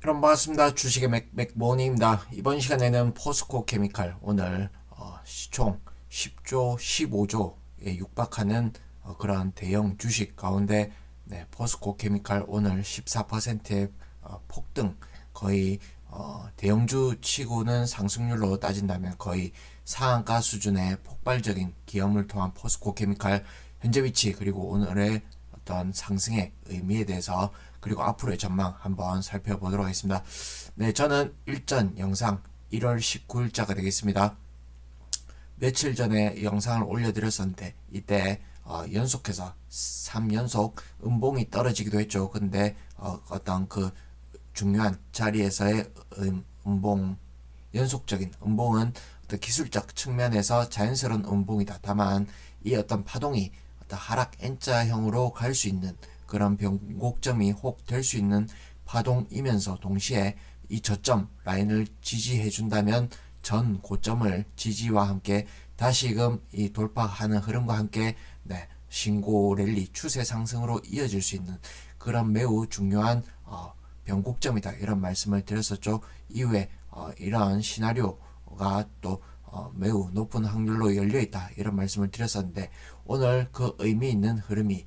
여러분 반갑습니다. 주식의 맥모닝입니다. 이번 시간에는 포스코 케미칼 오늘 시총 10조, 15조에 육박하는 그런 대형 주식 가운데 포스코 케미칼 오늘 14%의 폭등, 거의 대형주 치고는 상승률로 따진다면 거의 상한가 수준의 폭발적인 기염을 통한 포스코 케미칼 현재 위치, 그리고 오늘의 어떤 상승의 의미에 대해서, 그리고 앞으로의 전망 한번 살펴보도록 하겠습니다. 네, 저는 일전 영상 1월 19일자가 되겠습니다. 며칠 전에 영상을 올려드렸었는데 이때 연속해서 3연속 음봉이 떨어지기도 했죠. 근데 어떤 그 중요한 자리에서의 음봉, 연속적인 음봉은 어떤 기술적 측면에서 자연스러운 음봉이다. 다만 이 어떤 파동이 어떤 하락 N자형으로 갈 수 있는 그런 변곡점이 혹 될 수 있는 파동이면서 동시에 이 저점 라인을 지지해 준다면 전 고점을 지지와 함께 다시금 이 돌파하는 흐름과 함께 신고 랠리 추세 상승으로 이어질 수 있는 그런 매우 중요한 변곡점이다, 이런 말씀을 드렸었죠. 이후에 이런 시나리오가 또 매우 높은 확률로 열려있다, 이런 말씀을 드렸었는데, 오늘 그 의미 있는 흐름이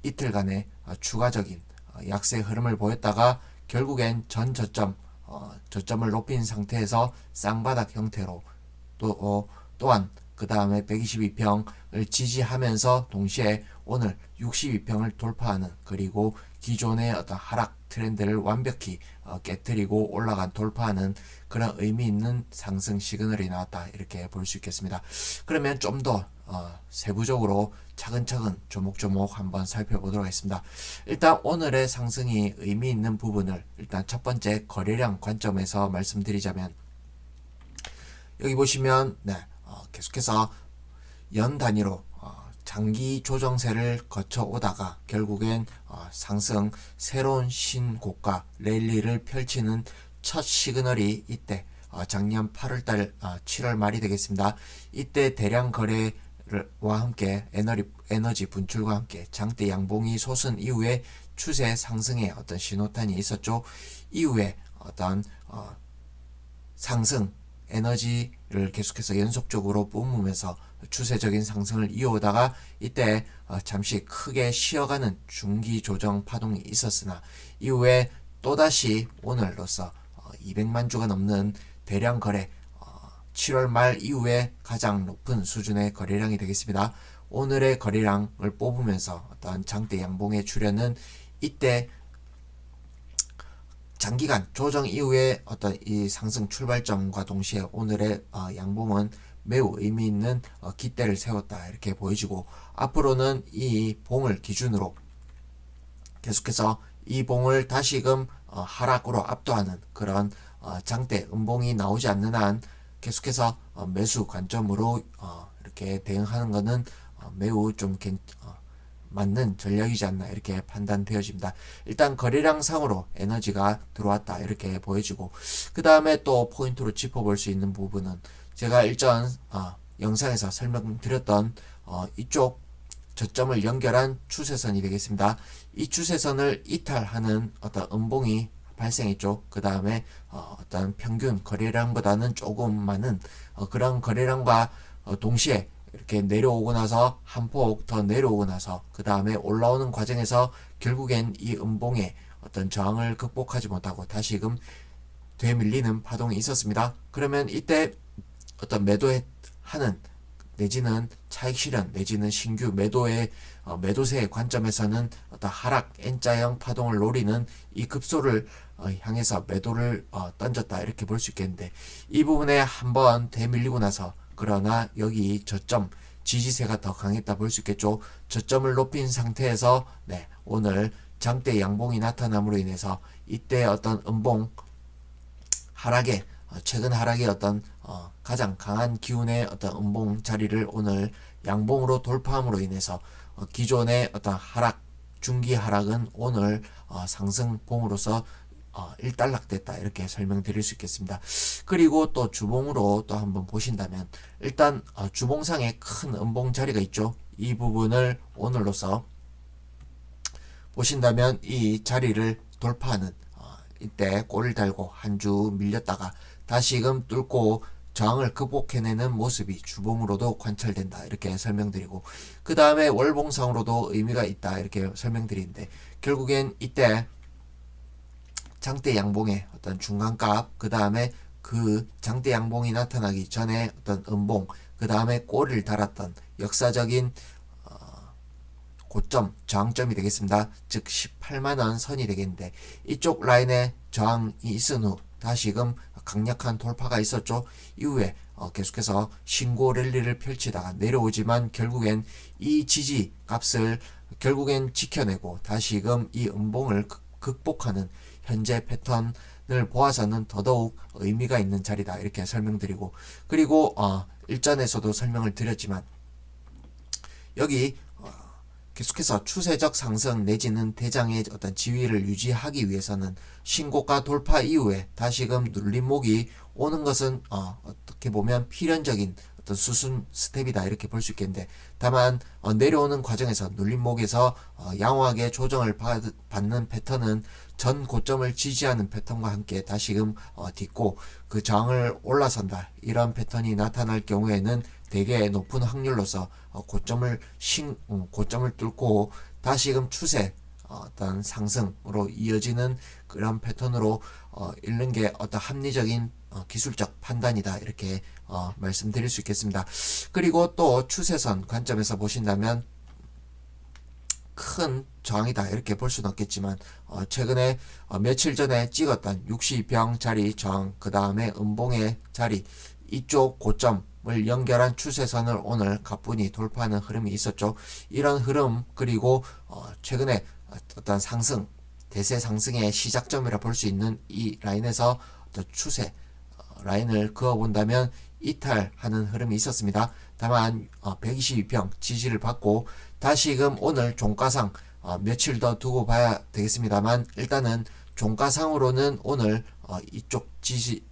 이틀간의 추가적인 약세 흐름을 보였다가 결국엔 전 저점을 높인 상태에서 쌍바닥 형태로 또한 그 다음에 122평을 지지하면서 동시에 오늘 62평을 돌파하는, 그리고 기존의 어떤 하락 트렌드를 완벽히 깨뜨리고 올라간 돌파하는 그런 의미 있는 상승 시그널이 나왔다, 이렇게 볼 수 있겠습니다. 그러면 좀 더 세부적으로 차근차근 조목조목 한번 살펴보도록 하겠습니다. 일단 오늘의 상승이 의미 있는 부분을 일단 첫 번째 거래량 관점에서 말씀드리자면, 여기 보시면 계속해서 연 단위로 장기 조정세를 거쳐 오다가 결국엔 상승 새로운 신고가 랠리를 펼치는 첫 시그널이 이때 작년 8월달 7월 말이 되겠습니다. 이때 대량 거래와 함께 에너지 분출과 함께 장대 양봉이 솟은 이후에 추세 상승의 어떤 신호탄이 있었죠. 이후에 어떤 상승 에너지를 계속해서 연속적으로 뿜으면서 추세적인 상승을 이어오다가 이때 잠시 크게 쉬어가는 중기 조정 파동이 있었으나 이후에 또다시 오늘로서 200만 주가 넘는 대량 거래, 7월 말 이후에 가장 높은 수준의 거래량이 되겠습니다. 오늘의 거래량을 뽑으면서 어떤 장대 양봉의 출현은 이때 장기간 조정 이후에 어떤 이 상승 출발점과 동시에 오늘의 양봉은 매우 의미 있는 기대를 세웠다, 이렇게 보여지고, 앞으로는 이 봉을 기준으로 계속해서 이 봉을 다시금 하락으로 압도하는 그런 장대 음봉이 나오지 않는 한 계속해서 매수 관점으로 이렇게 대응하는 것은 매우 좀 맞는 전략이지 않나, 이렇게 판단되어집니다. 일단 거래량 상으로 에너지가 들어왔다, 이렇게 보여지고, 그 다음에 또 포인트로 짚어볼 수 있는 부분은 제가 일전 영상에서 설명드렸던 이쪽 저점을 연결한 추세선이 되겠습니다. 이 추세선을 이탈하는 어떤 음봉이 발생했죠. 그 다음에 어떤 평균 거래량보다는 조금 많은 그런 거래량과 동시에 이렇게 내려오고 나서 한 폭 더 내려오고 나서 그 다음에 올라오는 과정에서 결국엔 이 음봉의 어떤 저항을 극복하지 못하고 다시금 되밀리는 파동이 있었습니다. 그러면 이때 어떤 매도하는 내지는 차익 실현 내지는 신규 매도의 매도세의 관점에서는 어떤 하락 N자형 파동을 노리는 이 급소를 향해서 매도를 던졌다, 이렇게 볼 수 있겠는데, 이 부분에 한번 되밀리고 나서, 그러나 여기 저점 지지세가 더 강했다 볼 수 있겠죠. 저점을 높인 상태에서 오늘 장대 양봉이 나타남으로 인해서 이때 어떤 음봉 하락의 최근 하락의 어떤 가장 강한 기운의 어떤 음봉 자리를 오늘 양봉으로 돌파함으로 인해서 기존의 어떤 하락, 중기 하락은 오늘 상승봉으로서 일단락됐다, 이렇게 설명드릴 수 있겠습니다. 그리고 또 주봉으로 또 한번 보신다면, 일단 주봉상에 큰 음봉 자리가 있죠. 이 부분을 오늘로서 보신다면 이 자리를 돌파하는 이때 골을 달고 한 주 밀렸다가 다시금 뚫고 저항을 극복해내는 모습이 주봉으로도 관찰된다 이렇게 설명드리고, 그 다음에 월봉상으로도 의미가 있다 이렇게 설명드리는데, 결국엔 이때 장대 양봉의 어떤 중간값, 그 다음에 그 장대 양봉이 나타나기 전에 어떤 음봉, 그 다음에 꼬리를 달았던 역사적인 고점, 저항점이 되겠습니다. 즉 18만원 선이 되겠는데, 이쪽 라인에 저항이 있은 후 다시금 강력한 돌파가 있었죠. 이후에 계속해서 신고 랠리를 펼치다가 내려오지만 결국엔 이 지지 값을 결국엔 지켜내고 다시금 이 음봉을 극복하는 현재 패턴을 보아서는 더더욱 의미가 있는 자리다 이렇게 설명드리고, 그리고 일전에서도 설명을 드렸지만 여기 계속해서 추세적 상승 내지는 대장의 어떤 지위를 유지하기 위해서는 신고가 돌파 이후에 다시금 눌림목이 오는 것은 어떻게 보면 필연적인 어떤 수순 스텝이다 이렇게 볼 수 있겠는데, 다만 내려오는 과정에서 눌림목에서 양호하게 조정을 받는 패턴은 전 고점을 지지하는 패턴과 함께 다시금 딛고 그 저항을 올라선다 이런 패턴이 나타날 경우에는 대개 높은 확률로서 고점을 뚫고 다시금 추세 어떤 상승으로 이어지는 그런 패턴으로 읽는 게 어떤 합리적인 기술적 판단이다 이렇게 말씀드릴 수 있겠습니다. 그리고 또 추세선 관점에서 보신다면 큰 저항이다 이렇게 볼 수는 없겠지만 최근에 며칠 전에 찍었던 62평 자리 저항, 그 다음에 음봉의 자리, 이쪽 고점을 연결한 추세선을 오늘 가뿐히 돌파하는 흐름이 있었죠. 이런 흐름, 그리고 최근에 어떤 상승, 대세 상승의 시작점이라 볼 수 있는 이 라인에서 어떤 추세 라인을 그어본다면 이탈하는 흐름이 있었습니다. 다만 122평 지지를 받고 다시금 오늘 종가상 며칠 더 두고 봐야 되겠습니다만, 일단은 종가상으로는 오늘 이쪽 지지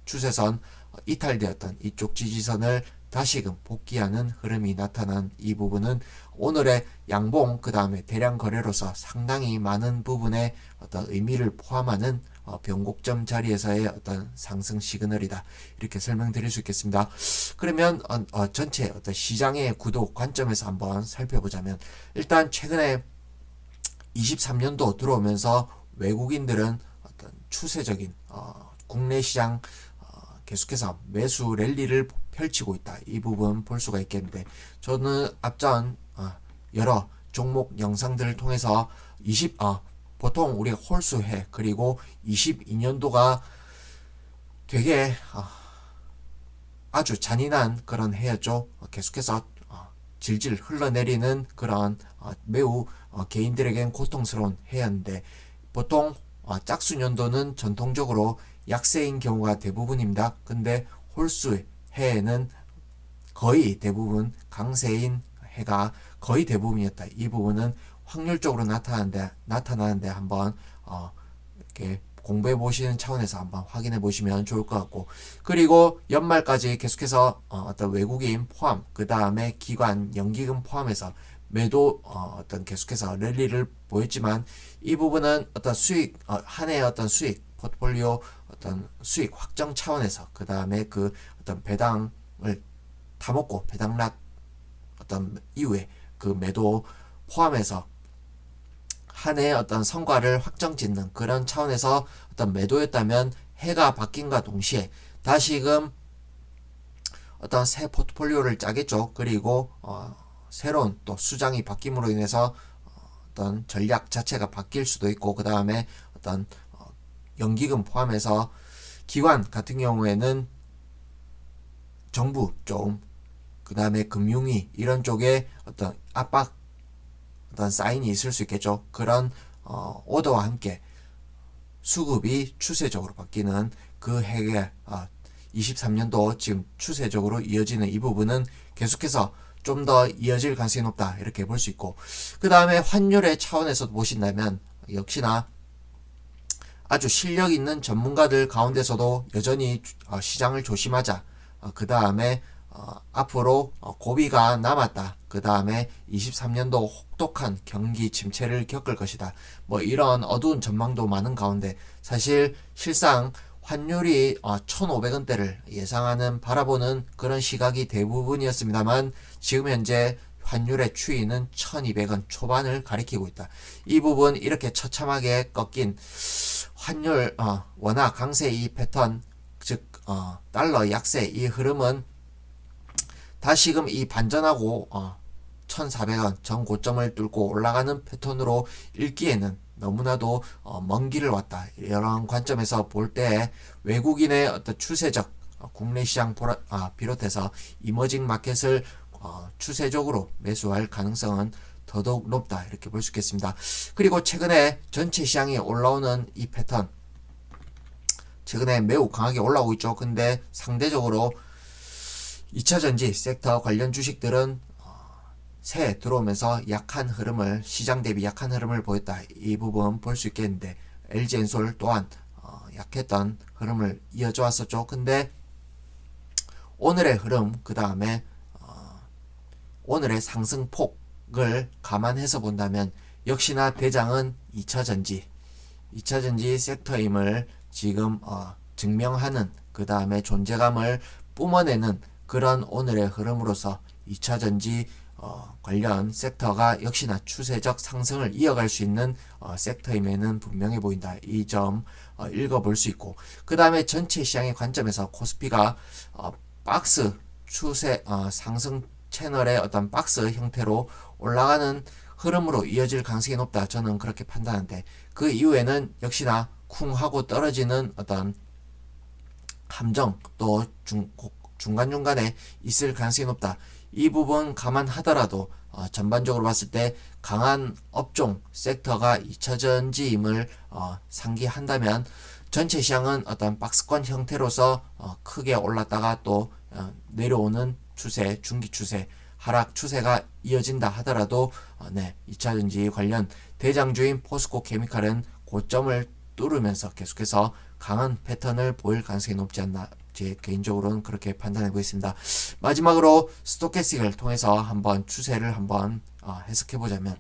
추세선 이탈되었던 이쪽 지지선을 다시금 복귀하는 흐름이 나타난 이 부분은 오늘의 양봉, 그 다음에 대량 거래로서 상당히 많은 부분의 어떤 의미를 포함하는 변곡점 자리에서의 어떤 상승 시그널이다 이렇게 설명드릴 수 있겠습니다. 그러면 전체 어떤 시장의 구도 관점에서 한번 살펴보자면, 일단 최근에 23년도 들어오면서 외국인들은 어떤 추세적인 국내 시장 계속해서 매수 랠리를 펼치고 있다 이 부분 볼 수가 있겠는데, 저는 앞전 여러 종목 영상들을 통해서 보통 우리가 홀수해, 그리고 22년도가 되게 아주 잔인한 그런 해였죠. 계속해서 질질 흘러내리는 그런 매우 개인들에겐 고통스러운 해였는데, 보통 짝수년도는 전통적으로 약세인 경우가 대부분입니다. 근데 홀수 해에는 거의 대부분 강세인 해가 거의 대부분이었다. 이 부분은 확률적으로 나타나는데 한번 이렇게 공부해 보시는 차원에서 한번 확인해 보시면 좋을 것 같고, 그리고 연말까지 계속해서 어떤 외국인 포함, 그 다음에 기관, 연기금 포함해서 매도 어떤 계속해서 랠리를 보였지만, 이 부분은 어떤 수익 한 해의 어떤 수익 포트폴리오 어떤 수익 확정 차원에서, 그 다음에 그 어떤 배당을 타먹고 배당락 어떤 이후에 그 매도 포함해서 한 해의 어떤 성과를 확정 짓는 그런 차원에서 어떤 매도였다면, 해가 바뀐과 동시에 다시금 어떤 새 포트폴리오를 짜겠죠. 그리고 새로운 또 수장이 바뀜으로 인해서 어떤 전략 자체가 바뀔 수도 있고, 그 다음에 어떤 연기금 포함해서 기관 같은 경우에는 정부 좀, 그 다음에 금융위 이런 쪽에 어떤 압박 어떤 사인이 있을 수 있겠죠. 그런 오더와 함께 수급이 추세적으로 바뀌는 그 해에 23년도 지금 추세적으로 이어지는 이 부분은 계속해서 좀 더 이어질 가능성이 높다 이렇게 볼 수 있고, 그 다음에 환율의 차원에서 보신다면 역시나 아주 실력 있는 전문가들 가운데서도 여전히 시장을 조심하자, 그 다음에 앞으로 고비가 남았다. 그 다음에 23년도 혹독한 경기 침체를 겪을 것이다. 뭐 이런 어두운 전망도 많은 가운데 사실 실상 환율이 1,500원대를 예상하는 바라보는 그런 시각이 대부분이었습니다만 지금 현재 환율의 추이는 1,200원 초반을 가리키고 있다. 이 부분 이렇게 처참하게 꺾인 환율 원화 강세 이 패턴 즉 달러 약세 이 흐름은 다시금 이 반전하고 1,400원 전 고점을 뚫고 올라가는 패턴으로 읽기에는 너무나도 먼 길을 왔다. 이런 관점에서 볼 때 외국인의 어떤 추세적 국내 시장 비롯해서 이머징 마켓을 추세적으로 매수할 가능성은 더더욱 높다. 이렇게 볼 수 있겠습니다. 그리고 최근에 전체 시장이 올라오는 이 패턴 최근에 매우 강하게 올라오고 있죠. 근데 상대적으로 2차전지 섹터 관련 주식들은 새해 들어오면서 약한 흐름을 시장 대비 약한 흐름을 보였다. 이 부분 볼 수 있겠는데 LG엔솔 또한 약했던 흐름을 이어져 왔었죠. 근데 오늘의 흐름 그 다음에 오늘의 상승폭을 감안해서 본다면 역시나 대장은 2차전지 섹터임을 지금 증명하는 그 다음에 존재감을 뿜어내는 그런 오늘의 흐름으로서 2차전지 관련 섹터가 역시나 추세적 상승을 이어갈 수 있는 섹터임에는 분명해 보인다. 이 점 읽어볼 수 있고 그 다음에 전체 시장의 관점에서 코스피가 박스 추세 상승 채널의 어떤 박스 형태로 올라가는 흐름으로 이어질 가능성이 높다. 저는 그렇게 판단하는데 그 이후에는 역시나 쿵 하고 떨어지는 어떤 함정 또 중간중간에 있을 가능성이 높다. 이 부분 감안하더라도 전반적으로 봤을 때 강한 업종 섹터가 2차전지임을 상기한다면 전체 시장은 어떤 박스권 형태로서 크게 올랐다가 또 내려오는 추세, 중기 추세, 하락 추세가 이어진다 하더라도 2차전지 관련 대장주인 포스코 케미칼은 고점을 뚫으면서 계속해서 강한 패턴을 보일 가능성이 높지 않나 제 개인적으로는 그렇게 판단해 보겠습니다. 마지막으로 스토캐스틱을 통해서 한번 추세를 한번 해석해 보자면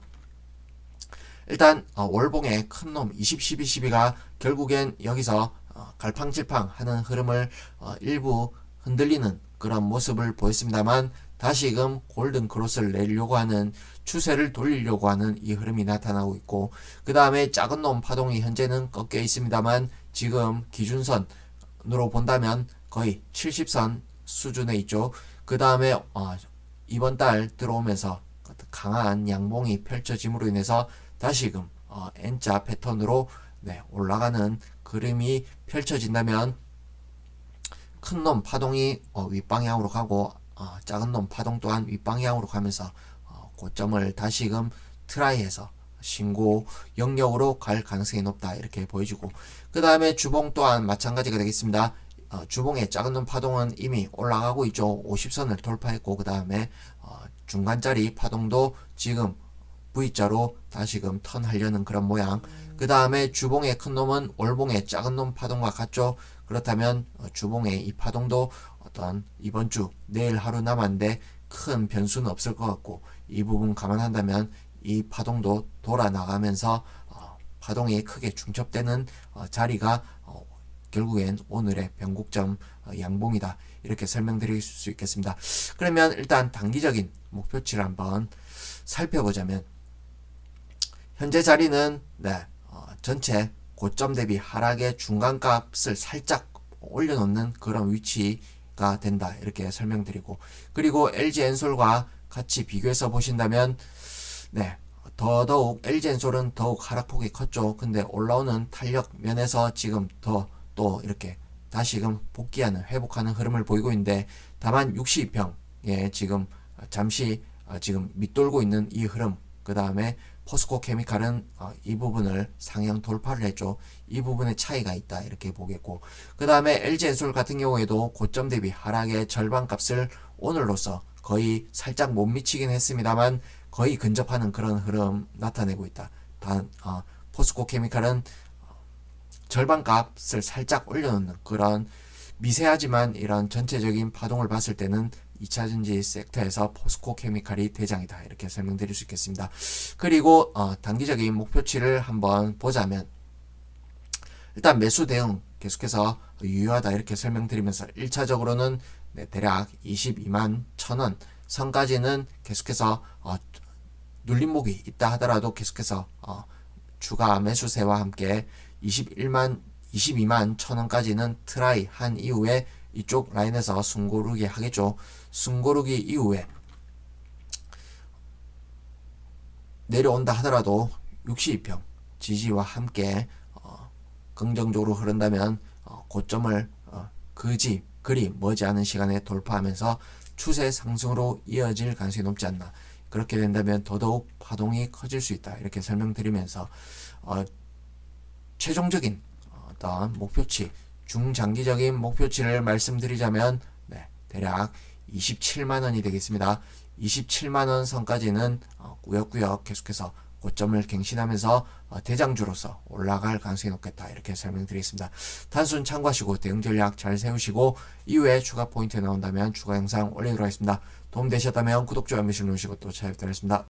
일단 월봉의 큰놈 20, 12, 12가 결국엔 여기서 갈팡질팡 하는 흐름을 일부 흔들리는 그런 모습을 보였습니다만 다시금 골든 크로스를 내리려고 하는 추세를 돌리려고 하는 이 흐름이 나타나고 있고 그 다음에 작은 놈 파동이 현재는 꺾여 있습니다만 지금 기준선으로 본다면 거의 70선 수준에 있죠. 그 다음에 이번 달 들어오면서 강한 양봉이 펼쳐짐으로 인해서 다시금 N자 패턴으로 올라가는 그림이 펼쳐진다면 큰 놈 파동이 윗방향으로 가고 작은 놈 파동 또한 윗방향으로 가면서 고점을 다시금 트라이해서 신고 영역으로 갈 가능성이 높다 이렇게 보여지고 그 다음에 주봉 또한 마찬가지가 되겠습니다. 주봉의 작은 놈 파동은 이미 올라가고 있죠. 50선을 돌파했고 그 다음에 중간짜리 파동도 지금 V자로 다시금 턴하려는 그런 모양. 그 다음에 주봉의 큰 놈은 월봉의 작은 놈 파동과 같죠. 그렇다면 주봉의 이 파동도 어떤 이번 주 내일 하루 남았는데 큰 변수는 없을 것 같고 이 부분 감안한다면 이 파동도 돌아 나가면서 파동이 크게 중첩되는 자리가 결국엔 오늘의 변곡점 양봉이다 이렇게 설명드릴 수 있겠습니다. 그러면 일단 단기적인 목표치를 한번 살펴보자면 현재 자리는 전체 고점 대비 하락의 중간값을 살짝 올려놓는 그런 위치가 된다 이렇게 설명드리고 그리고 LG엔솔과 같이 비교해서 보신다면 더더욱 LG엔솔은 더욱 하락폭이 컸죠. 근데 올라오는 탄력 면에서 지금 더 또 이렇게 다시금 복귀하는 회복하는 흐름을 보이고 있는데 다만 62평에 지금 잠시 지금 밑돌고 있는 이 흐름 그 다음에 포스코 케미칼은 이 부분을 상향 돌파를 했죠. 이 부분의 차이가 있다 이렇게 보겠고 그 다음에 LG엔솔 같은 경우에도 고점 대비 하락의 절반값을 오늘로서 거의 살짝 못 미치긴 했습니다만 거의 근접하는 그런 흐름 나타내고 있다. 단 포스코 케미칼은 절반값을 살짝 올려놓는 그런 미세하지만 이런 전체적인 파동을 봤을 때는 2차전지 섹터에서 포스코 케미칼이 대장이다. 이렇게 설명드릴 수 있겠습니다. 그리고 단기적인 목표치를 한번 보자면 일단 매수 대응 계속해서 유효하다 이렇게 설명드리면서 1차적으로는 대략 22만 1,000원 선까지는 계속해서 눌림목이 있다 하더라도 계속해서 추가 매수세와 함께 22만 1,000원까지는 트라이 한 이후에 이쪽 라인에서 숨고르기 하겠죠. 숨고르기 이후에 내려온다 하더라도 62평 지지와 함께 긍정적으로 흐른다면 고점을 그리 머지않은 시간에 돌파하면서 추세 상승으로 이어질 가능성이 높지 않나. 그렇게 된다면 더더욱 파동이 커질 수 있다. 이렇게 설명드리면서 최종적인 어떤 목표치, 중장기적인 목표치를 말씀드리자면 대략 27만 원이 되겠습니다. 27만 원 선까지는 꾸역꾸역 계속해서 고점을 갱신하면서 대장주로서 올라갈 가능성이 높겠다. 이렇게 설명드리겠습니다. 단순 참고하시고 대응 전략 잘 세우시고 이후에 추가 포인트 나온다면 추가 영상 올리도록 하겠습니다. 도움되셨다면 구독, 좋아요, 미션 누르시고 또 찾아뵙도록 하겠습니다.